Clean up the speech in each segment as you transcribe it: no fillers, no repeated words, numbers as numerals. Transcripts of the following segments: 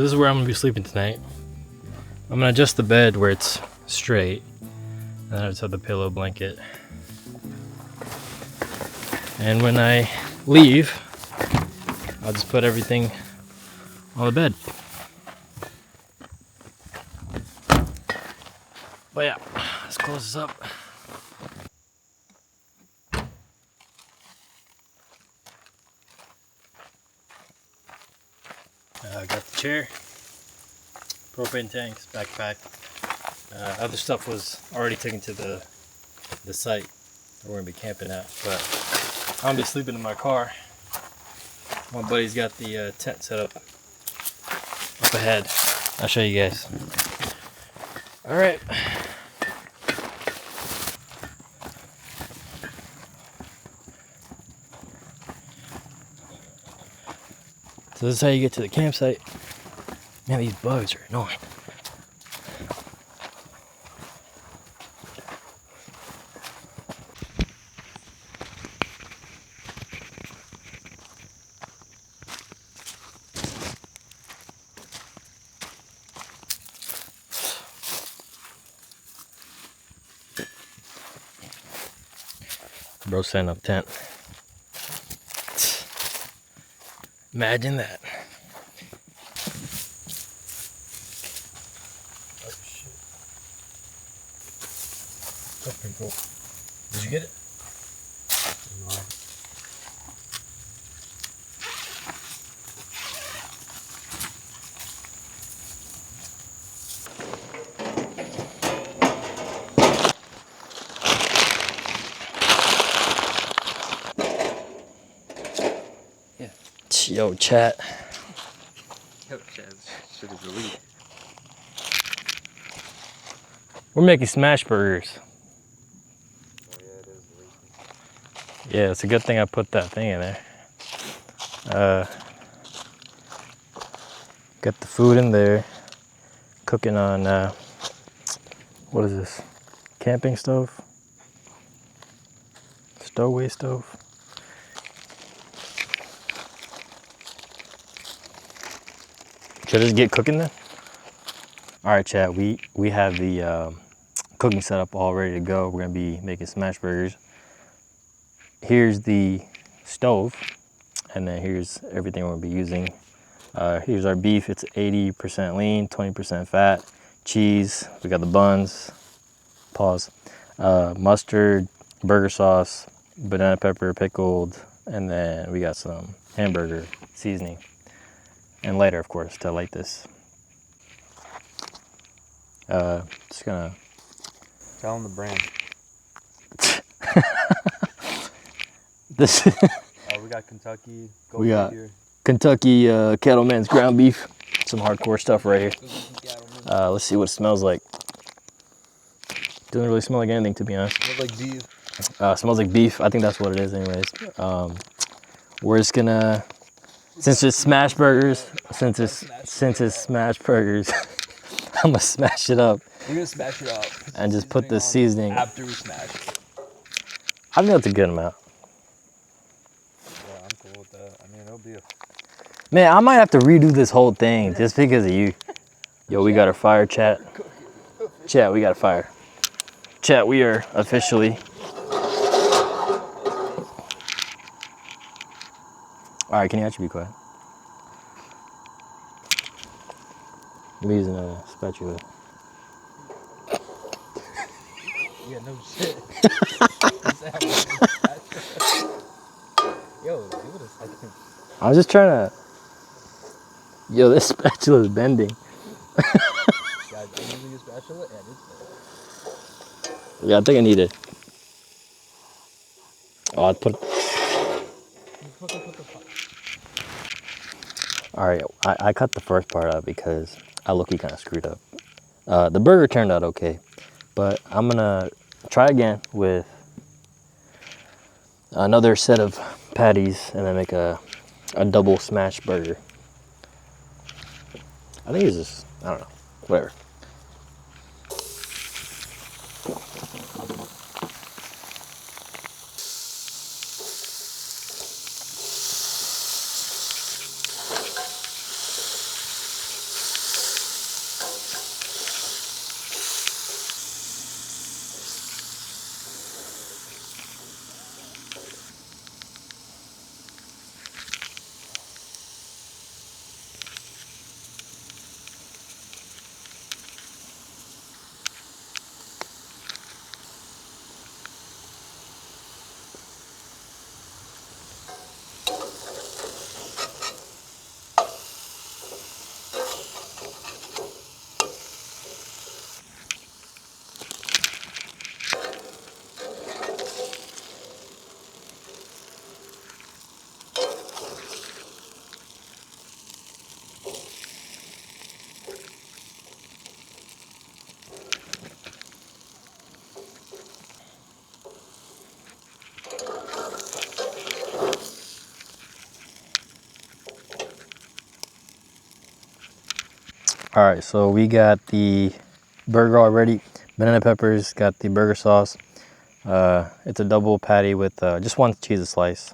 So this is where I'm gonna be sleeping tonight. I'm gonna adjust the bed where it's straight, and then I just have the pillow blanket. And when I leave, I'll just put everything on the bed. But yeah, let's close this up. I got the chair, propane tanks, backpack. Other stuff was already taken to the site where we're gonna be camping at, but I'm gonna be sleeping in my car. My buddy's got the tent set up ahead. I'll show you guys. All right. So this is how you get to the campsite. Man, these bugs are annoying. Bro setting up tent. Imagine that. Oh shit. That's pretty cool. Did you get it? No. Yo, chat. Yo, chat. This shit is elite. We're making smash burgers. Oh, yeah, it is elite. Yeah, it's a good thing I put that thing in there. Got the food in there. Cooking on, what is this? Camping stove? Stowaway stove? Should I just get cooking then? All right, chat, we have the cooking setup all ready to go. We're gonna be making smash burgers. Here's the stove, and then here's everything we're gonna be using. Here's our beef, it's 80% lean, 20% fat. Cheese, we got the buns, pause. Mustard, burger sauce, banana pepper pickled, and then we got some hamburger seasoning. And lighter, of course, to light this. Just gonna... Tell them the brand. This We got Kentucky. We got Kentucky Cattleman's ground beef. Some hardcore stuff right here. Let's see what it smells like. Doesn't really smell like anything, to be honest. Smells like beef. Smells like beef. I think that's what it is anyways. We're just gonna, since it's smash burgers, since it's smash burgers, I'm gonna smash it up. We're gonna smash it up. And just put the seasoning. After we smash it. I think that's a good amount. Yeah, I'm cool with that. I mean, it'll be a... Man, I might have to redo this whole thing just because of you. Yo, we got a fire, chat. Chat, we got a fire. Chat, we are officially... All right, can you actually be quiet? I'm using a spatula. Yeah, no shit. Yo, give it a second. I was just trying to... Yo, this spatula is bending. Guys, I'm using a spatula and it's there. Yeah, I think I need it. Oh, I'd put... All right, I cut the first part out because I look-y kind of screwed up. The burger turned out okay, but I'm gonna try again with another set of patties and then make a double smash burger. I think it's just, I don't know, whatever. All right, so we got the burger already. Banana peppers, got the burger sauce. It's a double patty with just one cheese slice.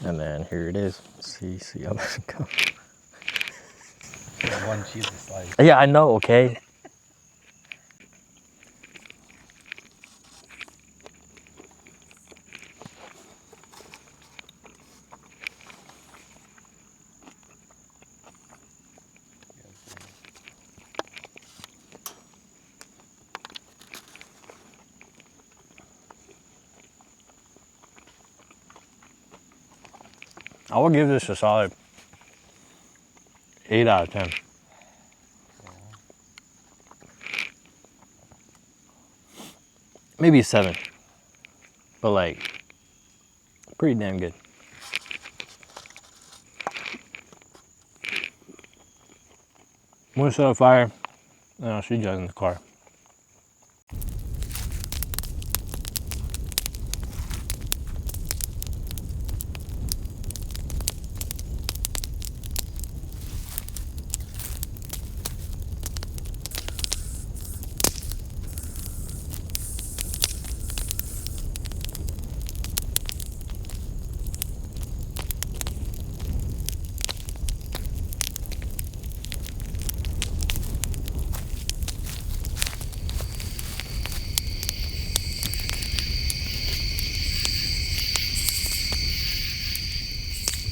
And then here it is. See how that goes. One cheese slice. Yeah, I know, okay. I will give this a solid 8 out of 10. Maybe a 7. But like, pretty damn good. I'm gonna set a fire and I'll see you guys in the car.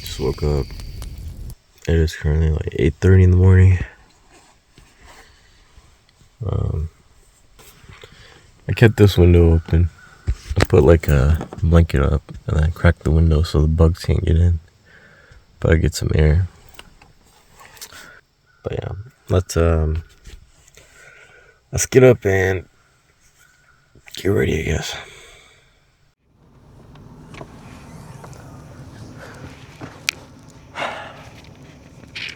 Just woke up. It is currently like 8:30 in the morning. I kept this window open. I put like a blanket up and then cracked the window so the bugs can't get in. But I get some air. But yeah, let's get up and get ready, I guess.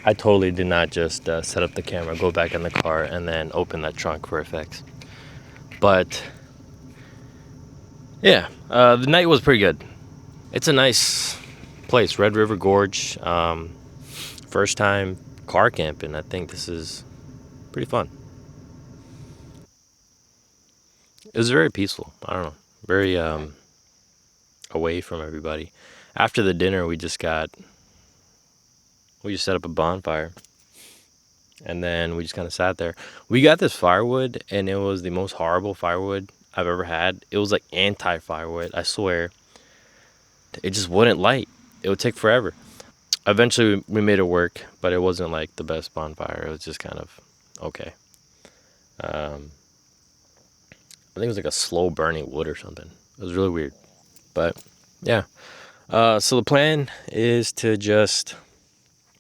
I totally did not just set up the camera, go back in the car, and then open that trunk for effects. But yeah, the night was pretty good. It's a nice place, Red River Gorge. First time car camping. I think this is pretty fun. It was very peaceful. I don't know, very away from everybody. After the dinner, we just set up a bonfire, and then we just kind of sat there. We got this firewood, and it was the most horrible firewood I've ever had. It was like anti-firewood, I swear. It just wouldn't light. It would take forever. Eventually, we made it work, but it wasn't like the best bonfire. It was just kind of okay. I think it was like a slow burning wood or something. It was really weird. But yeah. So the plan is to just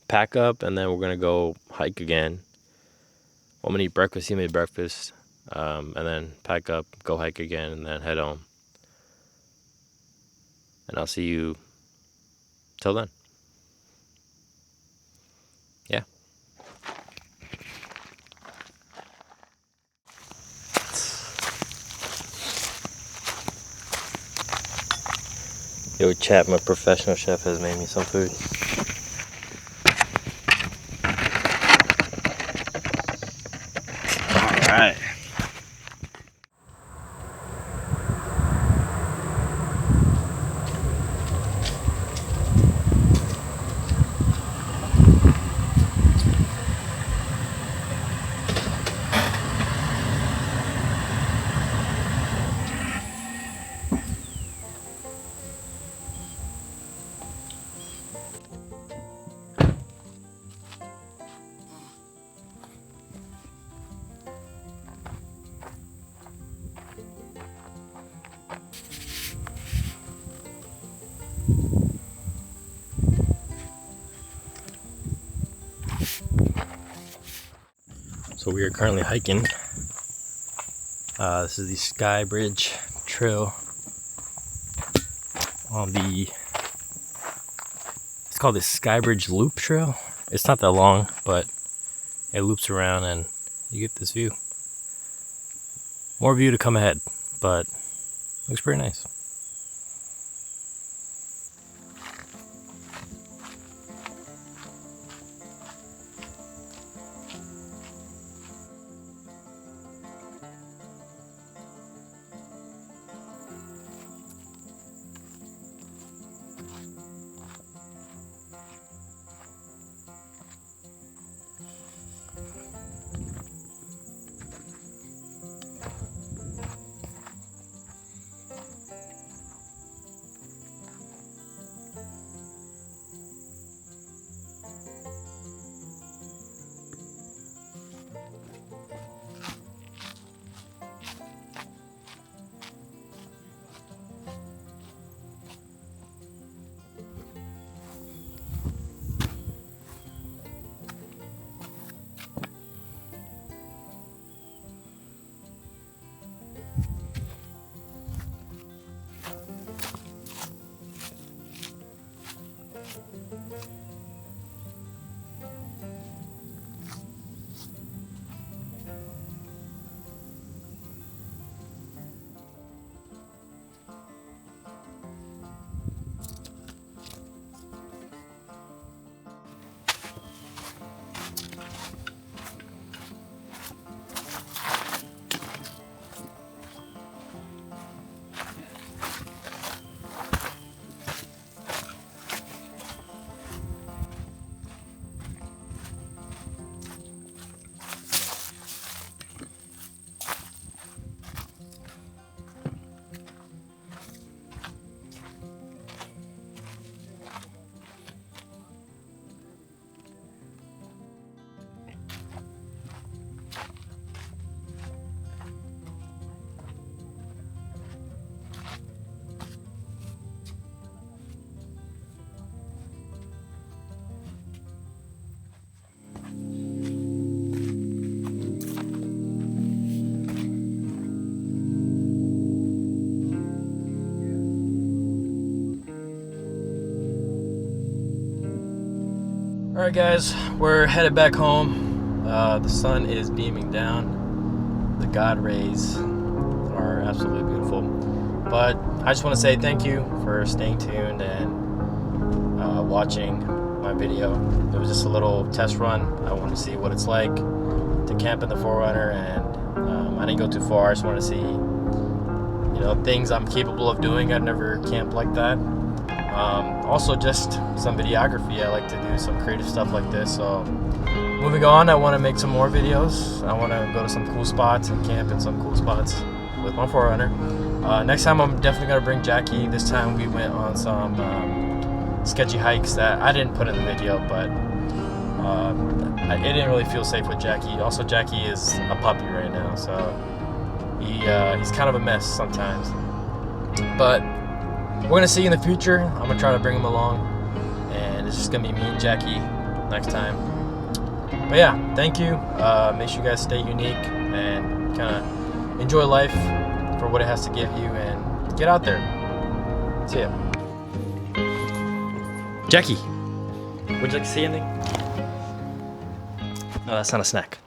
pack up and then we're going to go hike again. I'm going to eat breakfast. He made breakfast. And then pack up, go hike again, and then head home. And I'll see you till then. Yeah. Yo, chat, my professional chef has made me some food. All right. So we are currently hiking. This is the Sky Bridge Trail on it's called the Sky Bridge Loop Trail. It's not that long, but it loops around and you get this view. More view to come ahead, but looks pretty nice. Alright guys, we're headed back home. The sun is beaming down. The God rays are absolutely beautiful. But I just want to say thank you for staying tuned and watching my video. It was just a little test run. I wanted to see what it's like to camp in the 4Runner, and I didn't go too far. I just wanted to see, you know, things I'm capable of doing. I've never camped like that. Also just some videography. I like to do some creative stuff like this. So moving on, I want to make some more videos. I want to go to some cool spots and camp in some cool spots with my 4Runner. Next time I'm definitely going to bring Jackie. This time we went on some sketchy hikes that I didn't put in the video, but it didn't really feel safe with Jackie. Also, Jackie is a puppy right now, so he's kind of a mess sometimes. But we're gonna see in the future. I'm gonna try to bring him along, and it's just gonna be me and Jackie next time. But yeah, thank you. Make sure you guys stay unique and kind of enjoy life for what it has to give you, and get out there. See ya. Jackie, would you like to see anything? No, that's not a snack.